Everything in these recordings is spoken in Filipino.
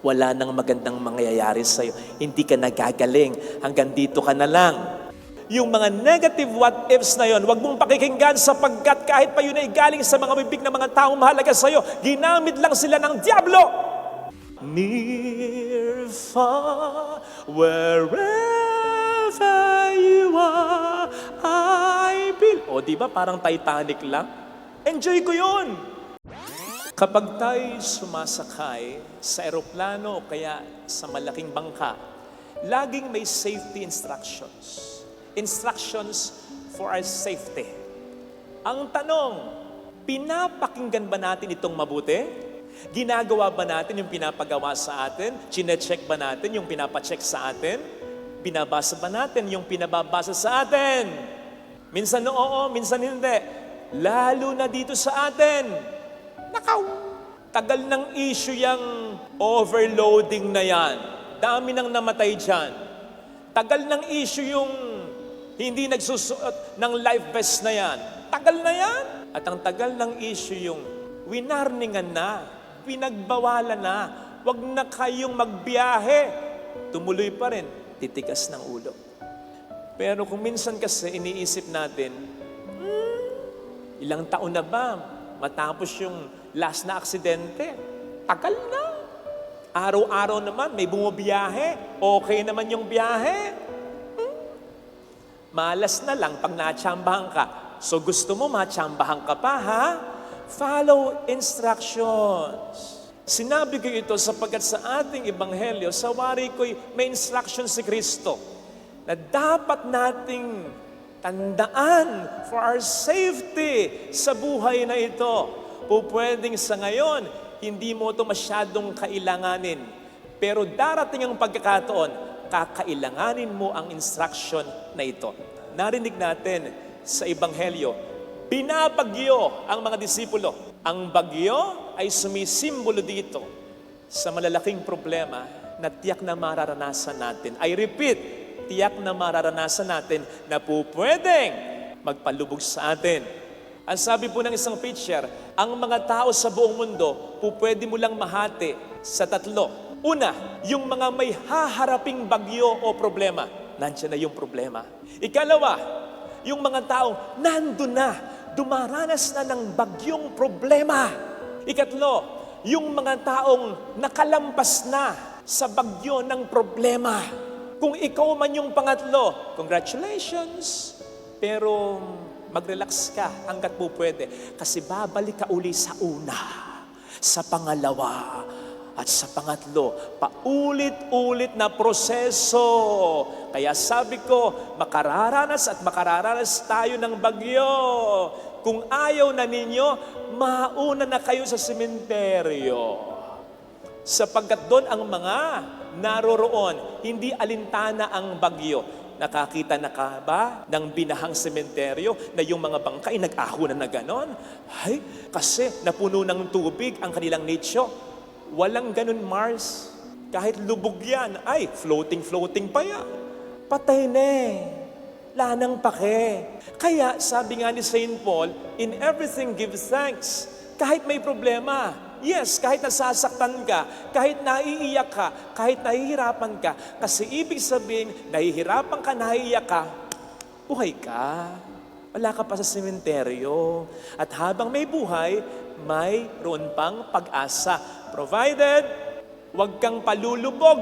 wala nang magandang mangyayari sa'yo. Hindi ka nagagaling. Hanggang dito ka na lang. Yung mga negative what-ifs na yon, huwag mong pakikinggan sapagkat kahit pa yun ay galing sa mga bibig ng mga taong mahalaga sa'yo, ginamit lang sila ng Diablo. Near, far, wherever you are, I will. O, di ba parang Titanic lang? Enjoy ko yun. Kapag tayo sumasakay sa eroplano o kaya sa malaking bangka, laging may safety instructions. Instructions for our safety. Ang tanong, pinapakinggan ba natin itong mabuti? Ginagawa ba natin yung pinapagawa sa atin? Chine-check ba natin yung pinapacheck sa atin? Binabasa ba natin yung pinababasa sa atin? Minsan oo, minsan hindi. Lalo na dito sa atin. Nakaw! Tagal ng issue yung overloading na yan. Dami nang namatay dyan. Tagal ng issue yung hindi nagsusuot ng life vest na yan. Tagal na yan. At ang tagal ng issue yung winarningan na, pinagbawalan na, wag na kayong magbiyahe. Tumuloy pa rin, titigas ng ulo. Pero kung minsan kasi iniisip natin, ilang taon na ba matapos yung last na aksidente? Tagal na. Araw-araw naman may bumabiyahe. Okay naman yung biyahe. Malas na lang pag natsambahan ka. So gusto mo matsambahan ka pa, ha? Follow instructions. Sinabi ko ito sapagkat sa ating ebanghelyo, sa wari ko'y may instruction si Kristo na dapat nating tandaan for our safety sa buhay na ito. Pupwedeng sa ngayon, hindi mo ito masyadong kailanganin. Pero darating ang pagkakataon, kakailanganin mo ang instruction na ito. Narinig natin sa Ebanghelyo, binabagyo ang mga disipulo. Ang bagyo ay sumisimbolo dito sa malalaking problema na tiyak na mararanasan natin. I repeat, tiyak na mararanasan natin na pupwedeng magpalubog sa atin. Ang sabi po ng isang preacher, ang mga tao sa buong mundo, pupwede mo lang mahati sa tatlo. Una, yung mga may haharaping bagyo o problema. Nandiyan na yung problema. Ikalawa, yung mga taong nandun na, dumaranas na ng bagyong problema. Ikatlo, yung mga taong nakalampas na sa bagyo ng problema. Kung ikaw man yung pangatlo, congratulations. Pero mag-relax ka hanggat po pwede. Kasi babalik ka uli sa una, sa pangalawa, at sa pangatlo, paulit-ulit na proseso. Kaya sabi ko, makararanas at makararanas tayo ng bagyo. Kung ayaw na ninyo, mauna na kayo sa sementeryo. Sapagkat doon ang mga naroroon, hindi alintana ang bagyo. Nakakita na ka ba ng binahang sementeryo na yung mga bangka ay nag-ahunan na ganon? Ay, kasi napuno ng tubig ang kanilang nicho. Walang ganun, Mars. Kahit lubog yan, ay, floating pa yan. Patay na eh. Lanang pake. Kaya, sabi nga ni St. Paul, in everything give thanks. Kahit may problema, yes, kahit nasasaktan ka, kahit naiiyak ka, kahit nahihirapan ka, kasi ibig sabihin, nahihirapan ka, naiiyak ka, buhay ka. Wala ka pa sa sementeryo. At habang may buhay, mayroon pang pag-asa. Provided, huwag kang palulubog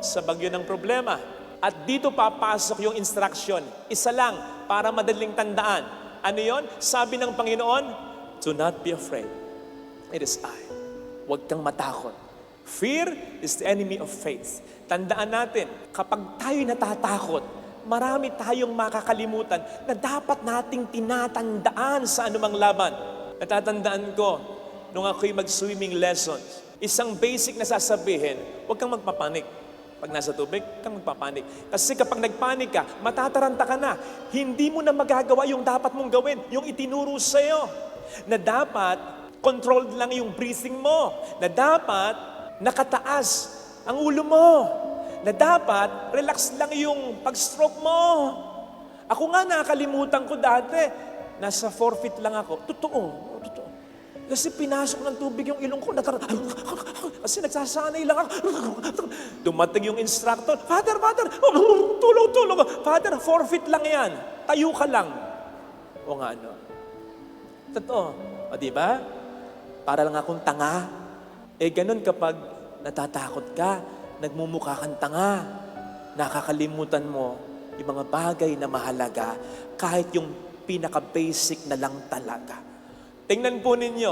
sa bagyo ng problema. At dito papasok yung instruction. Isa lang, para madaling tandaan. Ano yon? Sabi ng Panginoon, do not be afraid. It is I. Huwag kang matakot. Fear is the enemy of faith. Tandaan natin, kapag tayo natatakot, marami tayong makakalimutan na dapat nating tinatandaan sa anumang laban. Natatandaan ko, nung ako'y mag-swimming lessons, isang basic na sasabihin, huwag kang magpapanik. Pag nasa tubig, huwag kang magpapanik. Kasi kapag nagpanik ka, matataranta ka na. Hindi mo na magagawa yung dapat mong gawin, yung itinuro sa'yo. Na dapat, controlled lang yung breathing mo. Na dapat, nakataas ang ulo mo. Na dapat, relax lang yung pag-stroke mo. Ako nga nakalimutan ko dati, nasa 4 feet lang ako. Totoo. Kasi pinasok ng tubig yung ilong ko. Kasi nagsasanay lang ako. Dumating yung instructor, Father, tulong. Father, 4 feet lang yan. Tayo ka lang. O nga, ano? Totoo. O diba? Para lang akong tanga. Ganun kapag natatakot ka, nagmumukha kang tanga, nakakalimutan mo yung mga bagay na mahalaga, kahit yung pinaka-basic na lang talaga. Tingnan po ninyo,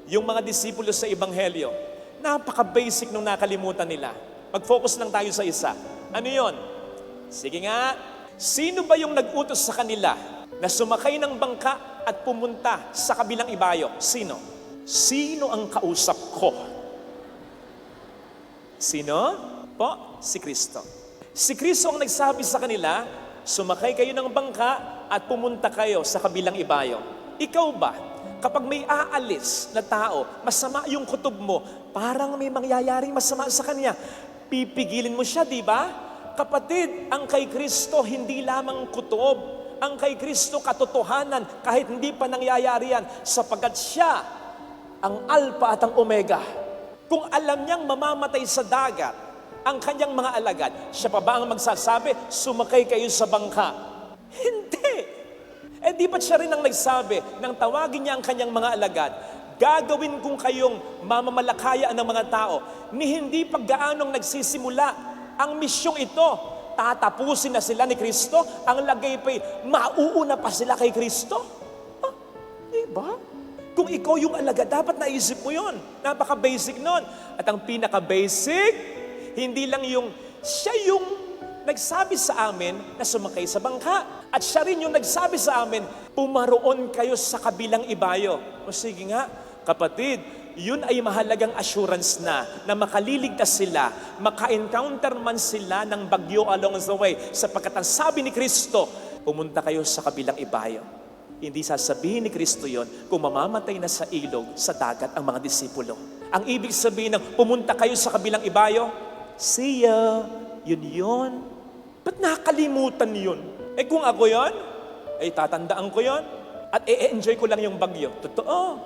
yung mga disipulo sa Ebanghelyo, napaka-basic nung nakalimutan nila. Mag-focus lang tayo sa isa. Ano yon? Sige nga, sino ba yung nag-utos sa kanila na sumakay ng bangka at pumunta sa kabilang ibayo? Sino? Sino ang kausap ko? Sino? Po, si Kristo. Si Kristo ang nagsabi sa kanila, sumakay kayo ng bangka at pumunta kayo sa kabilang ibayo. Ikaw ba? Kapag may aalis na tao, masama yung kutob mo, parang may mangyayaring masama sa kanya, pipigilin mo siya, di ba? Kapatid, ang kay Kristo hindi lamang kutob. Ang kay Kristo katotohanan, kahit hindi pa nangyayari yan, sapagkat siya ang Alpha at ang Omega. Kung alam niyang mamamatay sa dagat, ang kanyang mga alagad, siya pa ba ang magsasabi, sumakay kayo sa bangka? Hindi! Di ba't siya rin ang nagsabi nang tawagin niya ang kanyang mga alagad, gagawin kong kayong mamamalakaya ng mga tao, ni hindi paggaanong nagsisimula ang misyong ito, tatapusin na sila ni Kristo, ang lagay pa'y mauuna pa sila kay Kristo. Diba? Kung ikaw yung alagad, dapat naisip mo yun. Napaka-basic nun. At ang pinaka-basic, hindi lang yung siya yung nagsabi sa amin na sumakay sa bangka. At siya rin yung nagsabi sa amin, pumaroon kayo sa kabilang ibayo. O sige nga, kapatid, yun ay mahalagang assurance na makaliligtas sila, maka-encounter man sila ng bagyo along the way. Sapagkat ang sabi ni Kristo, pumunta kayo sa kabilang ibayo. Hindi sasabihin ni Kristo yon kung mamamatay na sa ilog, sa dagat ang mga disipulo. Ang ibig sabihin ng pumunta kayo sa kabilang ibayo, see ya, yun. Ba't nakalimutan yun? Kung ako yon, tatandaan ko yon at enjoy ko lang yung bagyo. Totoo.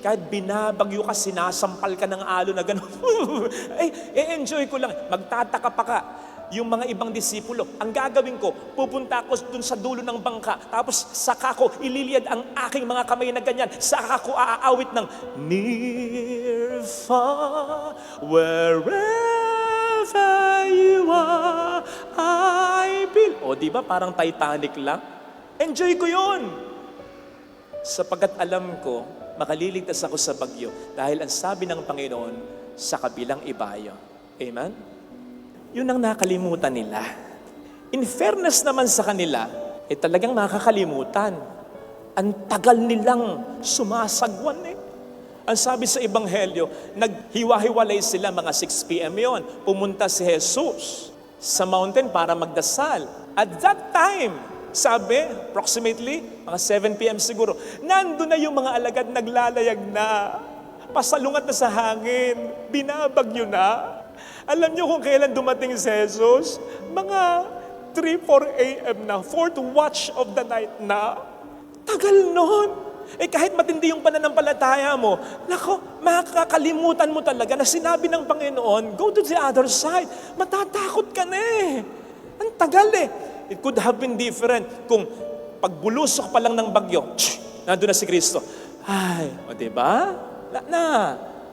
Kahit binabagyo ka, sinasampal ka ng alo na gano'n. Enjoy ko lang. Magtataka pa ka. Yung mga ibang disipulo, ang gagawin ko, pupunta ako dun sa dulo ng bangka, tapos saka ko ililiyad ang aking mga kamay na ganyan, saka ko aaawit ng near, far, wherever you are, I will. O diba parang Titanic lang? Enjoy ko yun. Sapagkat alam ko, makaliligtas ako sa bagyo dahil ang sabi ng Panginoon, sa kabilang ibayo. Amen? Yun ang nakalimutan nila. In fairness naman sa kanila, talagang nakakalimutan. Ang tagal nilang sumasagwan Ang sabi sa Ebanghelyo, naghiwa-hiwalay sila mga 6 p.m. yon. Pumunta si Jesus sa mountain para magdasal. At that time, sabi, approximately, mga 7 p.m. siguro, nandun na yung mga alagad naglalayag na. Pasalungat na sa hangin, binabagyo na. Alam niyo kung kailan dumating si Jesus? Mga 3-4 a.m. na, 4th watch of the night na. Tagal nun. Kahit matindi yung pananampalataya mo, nako, makakalimutan mo talaga na sinabi ng Panginoon, go to the other side. Matatakot ka na Ang tagal It could have been different kung pagbulusok pa lang ng bagyo, nandun na si Kristo. Ay, o diba?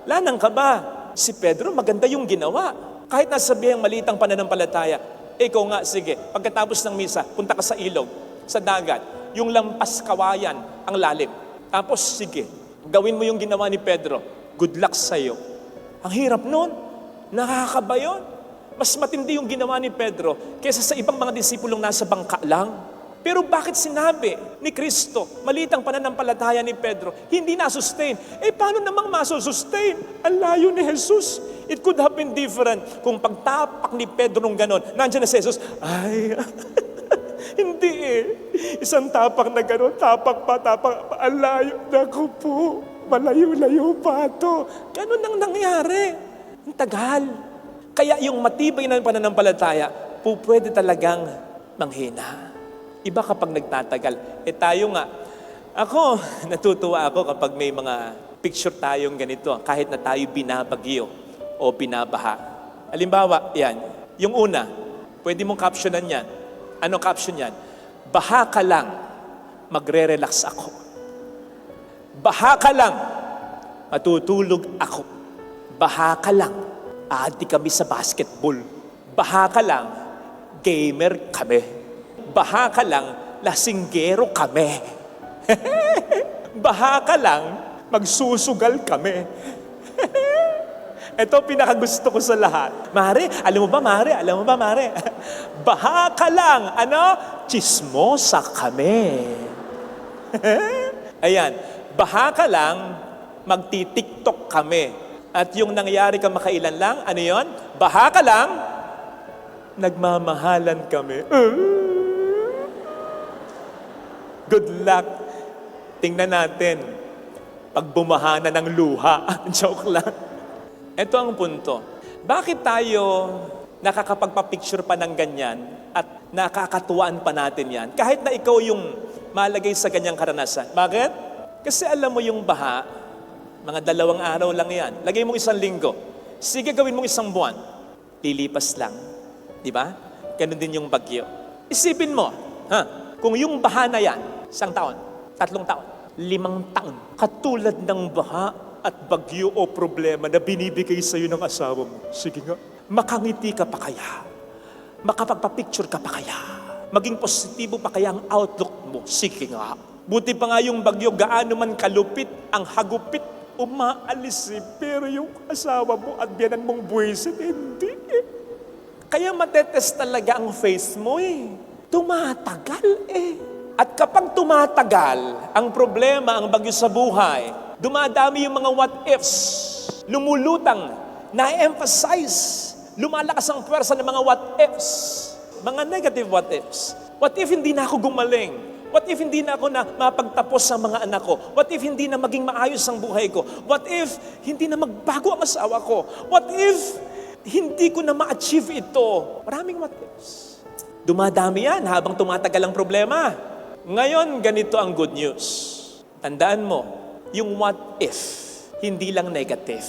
Lanang ka ba? Si Pedro, maganda yung ginawa. Kahit nasabihang malitang pananampalataya, ikaw nga, sige, pagkatapos ng misa, punta ka sa ilog, sa dagat, yung lampas kawayan, ang lalim. Tapos, sige, gawin mo yung ginawa ni Pedro. Good luck sa'yo. Ang hirap nun. Nakakaba yun. Mas matindi yung ginawa ni Pedro kaysa sa ibang mga disipulong nasa bangka lang. Pero bakit sinabi ni Kristo, malitang pananampalataya ni Pedro, hindi na-sustain? Paano namang masustain? Ang layo ni Jesus. It could have been different kung pagtapak ni Pedro nung ganon, nandiyan na si Jesus, hindi Isang tapak na ganon, tapak pa, ang layo. Naku po, malayo-layo pa ito. Ganon ang nangyari. Ang tagal. Kaya yung matibay na pananampalataya, pwede talagang manghina. Iba kapag nagtatagal. Tayo nga, Ako, natutuwa ako kapag may mga picture tayong ganito, kahit na tayo binabagyo o binabaha. Halimbawa, yan. Yung una, pwede mong captionan yan. Anong caption yan? Baha ka lang, magre-relax ako. Baha ka lang, matutulog ako. Baha ka lang, aadi kami sa basketball. Baha ka lang, gamer kami. Baha ka lang, lasinggero kami. Baha ka lang, magsusugal kami. Ito pinakagusto ko sa lahat. Mare, alam mo ba, Mare? Baha ka lang, chismosa kami. Ayan, baha ka lang, magti-TikTok kami. At yung nangyari ka makailan lang, ano yon? Baha ka lang, nagmamahalan kami. Good luck. Tingnan natin, pag bumaha na ng luha. Joke lang. Ito ang punto. Bakit tayo nakakapagpa-picture pa ng ganyan at nakakatuwaan pa natin yan? Kahit na ikaw yung malagay sa ganyang karanasan. Bakit? Kasi alam mo yung baha, mga 2 araw lang yan. Lagay mong 1 linggo. Sige, gawin mong 1 buwan. Lilipas lang. Di ba? Ganun din yung bagyo. Isipin mo, kung yung baha na yan, 1 taon, 3 taon, 5 taon, katulad ng baha at bagyo o problema na binibigay sa iyo ng asawa mo. Sige nga, makangiti ka pa kaya? Makapagpa-picture ka pa kaya? Maging positibo pa kaya ang outlook mo? Sige nga. Buti pa nga yung bagyo, gaano man kalupit, ang hagupit, umaalis pero yung asawa mo at biyanan mong buwisit, hindi. Kaya matetest talaga ang face mo Tumatagal At kapag tumatagal ang problema, ang bagyo sa buhay, dumadami yung mga what-ifs, lumulutang, na-emphasize, lumalakas ang pwersa ng mga what-ifs, mga negative what-ifs. What if hindi na ako gumaling? What if hindi na ako na mapagtapos sa mga anak ko? What if hindi na maging maayos ang buhay ko? What if hindi na magbago ang asawa ko? What if hindi ko na ma-achieve ito? Maraming what-ifs. Dumadami yan habang tumatagal ang problema. Ngayon, ganito ang good news. Tandaan mo, yung what if, hindi lang negative.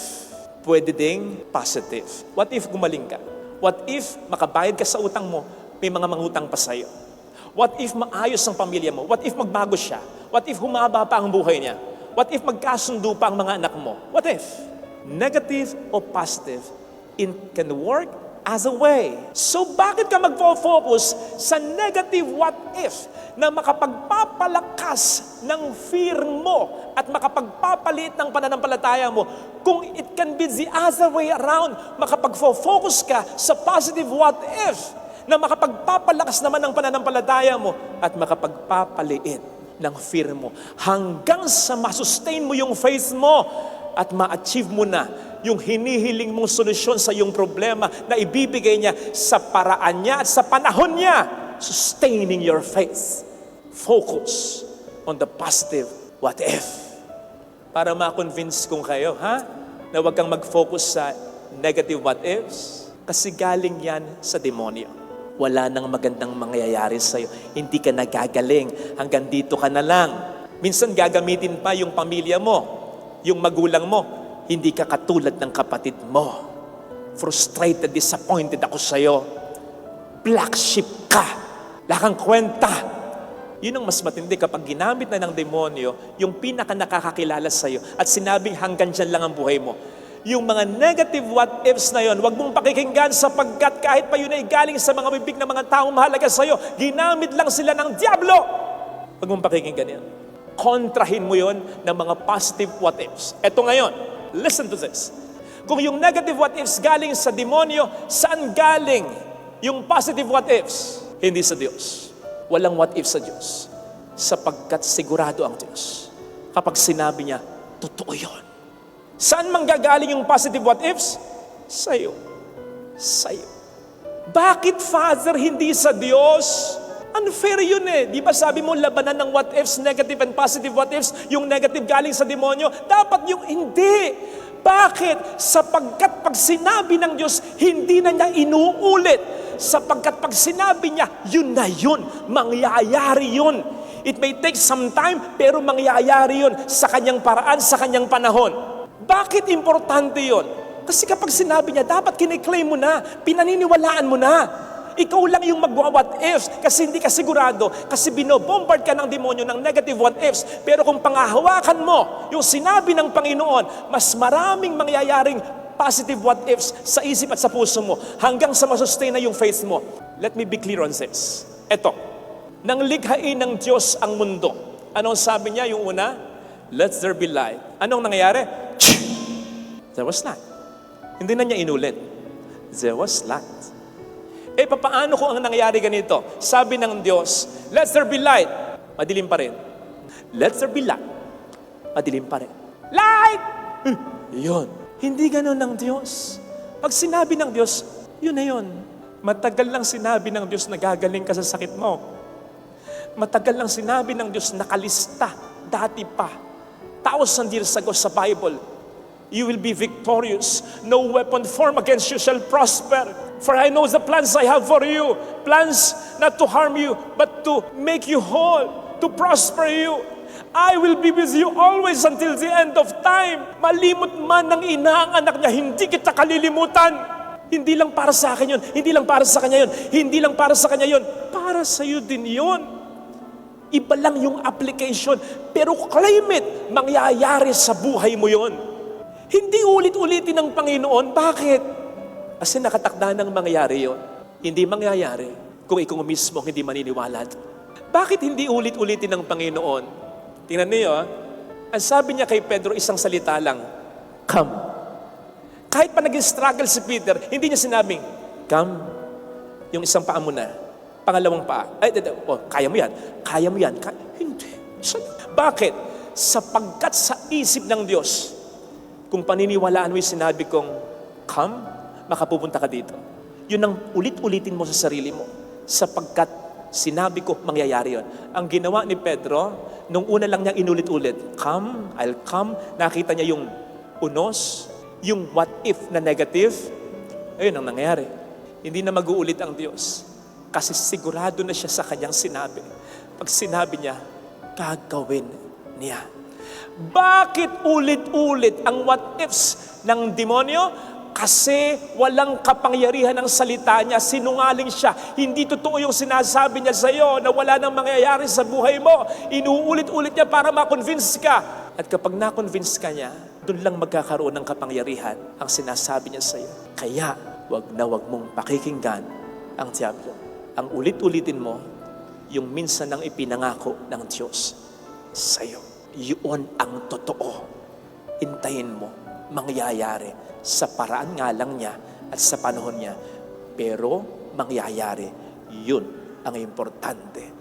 Pwede ding positive. What if gumaling ka? What if makabayad ka sa utang mo, may mga mangutang pa sa'yo? What if maayos ang pamilya mo? What if magbago siya? What if humaba pa ang buhay niya? What if magkasundo pa ang mga anak mo? What if? Negative o positive, it can work as a way. So bakit ka magpo-focus sa negative what if na makapagpapalakas ng fear mo at makapagpapalit ng pananampalataya mo kung it can be the other way around, makapag-focus ka sa positive what if na makapagpapalakas naman ng pananampalataya mo at makapagpapaliit ng fear mo hanggang sa masustain mo yung faith mo at ma-achieve mo na yung hinihiling mong solusyon sa iyong problema na ibibigay niya sa paraan niya at sa panahon niya. Sustaining your faith. Focus on the positive what if. Para ma-convince kong kayo, na huwag kang mag-focus sa negative what ifs kasi galing yan sa demonyo. Wala nang magandang mangyayari sa'yo. Hindi ka nagagaling. Hanggang dito ka na lang. Minsan gagamitin pa yung pamilya mo, yung magulang mo. Hindi ka katulad ng kapatid mo. Frustrated, disappointed ako sa'yo. Black sheep ka. Wala kang kwenta. Yun ang mas matindi kapag ginamit na ng demonyo yung pinaka nakakakilala sa'yo at sinabing hanggang dyan lang ang buhay mo. Yung mga negative what-ifs na yun, huwag mong pakikinggan sapagkat kahit pa yun ay galing sa mga bibig ng mga taong mahalaga sa'yo, ginamit lang sila ng diablo. Huwag mong pakikinggan yan. Kontrahin mo yun ng mga positive what-ifs. Eto ngayon, listen to this. Kung yung negative what-ifs galing sa demonyo, saan galing yung positive what-ifs? Hindi sa Diyos. Walang what-if sa Diyos. Sapagkat sigurado ang Diyos. Kapag sinabi niya, totoo yun. Saan manggagaling yung positive what-ifs? Sa'yo. Sa'yo. Bakit, Father, hindi sa Diyos? Unfair yun Di ba sabi mo, labanan ng what-ifs, negative and positive what-ifs, yung negative galing sa demonyo? Dapat yung hindi. Bakit? Sapagkat pag sinabi ng Diyos, hindi na niya inuulit. Sapagkat pag sinabi niya, yun na yun. Mangyayari yun. It may take some time, pero mangyayari yun sa kanyang paraan, sa kanyang panahon. Bakit importante yun? Kasi kapag sinabi niya, dapat kiniklaim mo na, pinaniniwalaan mo na. Ikaw lang yung magwa-what ifs kasi hindi ka sigurado, kasi binobombard ka ng demonyo ng negative what ifs. Pero kung pangahawakan mo yung sinabi ng Panginoon, mas maraming mangyayaring positive what ifs sa isip at sa puso mo hanggang sa masustain na yung faith mo. Let me be clear on this. Eto, nang likhain ng Diyos ang mundo, anong sabi niya yung una? Let there be light. Anong nangyayari? There was light. Hindi na niya inulit. There was light. Papaano kung ang nangyayari ganito? Sabi ng Diyos, let there be light. Madilim pa rin. Let there be light. Madilim pa rin. Light! Yun. Hindi ganun ng Diyos. Pag sinabi ng Diyos, yun na yun. Matagal lang sinabi ng Diyos na gagaling ka sa sakit mo. Matagal lang sinabi ng Diyos nakalista, dati pa. 1,000 years ago sa Bible, you will be victorious. No weapon formed against you shall prosper. For I know the plans I have for you. Plans not to harm you, but to make you whole, to prosper you. I will be with you always until the end of time. Malimot man ng ina ang anak niya, hindi kita kalilimutan. Hindi lang para sa akin yun, hindi lang para sa kanya yun, hindi lang para sa kanya yun, para sa iyo din yun. Iba lang yung application, pero claim it, mangyayari sa buhay mo yun. Hindi ulit-ulitin ng Panginoon. Bakit? Kasi nakatakda ng mangyayari yun. Hindi mangyayari kung ikaw mismo hindi maniniwala. Bakit hindi ulit-ulitin ng Panginoon? Tingnan niyo, ang sabi niya kay Pedro, isang salita lang, come. Kahit pa naging struggle si Peter, hindi niya sinabing, come. Yung isang paa mo na, pangalawang paa. Kaya mo yan. Kaya mo yan. Hindi. Bakit? Sapagkat sa isip ng Diyos, kung paniniwalaan mo yung sinabi kong, come, makapupunta ka dito. Yun ang ulit-ulitin mo sa sarili mo. Sapagkat sinabi ko, mangyayari yun. Ang ginawa ni Pedro, nung una lang niyang inulit-ulit, come, I'll come. Nakita niya yung unos, yung what if na negative. Ayun ang nangyayari. Hindi na mag-uulit ang Diyos. Kasi sigurado na siya sa kanyang sinabi. Pag sinabi niya, gagawin niya. Bakit ulit-ulit ang what ifs ng demonyo? Kasi walang kapangyarihan ng salita niya, sinungaling siya. Hindi totoo yung sinasabi niya sa iyo na wala nang mangyayari sa buhay mo. Inuulit-ulit niya para ma-convince ka. At kapag na-convince ka niya, doon lang magkakaroon ng kapangyarihan ang sinasabi niya sa iyo. Kaya, wag mong pakikinggan ang diablo. Ang ulit-ulitin mo, yung minsan nang ipinangako ng Diyos sa iyo. Yun ang totoo. Hintayin mo, mangyayari sa paraan nga lang niya at sa panahon niya. Pero mangyayari, yun ang importante.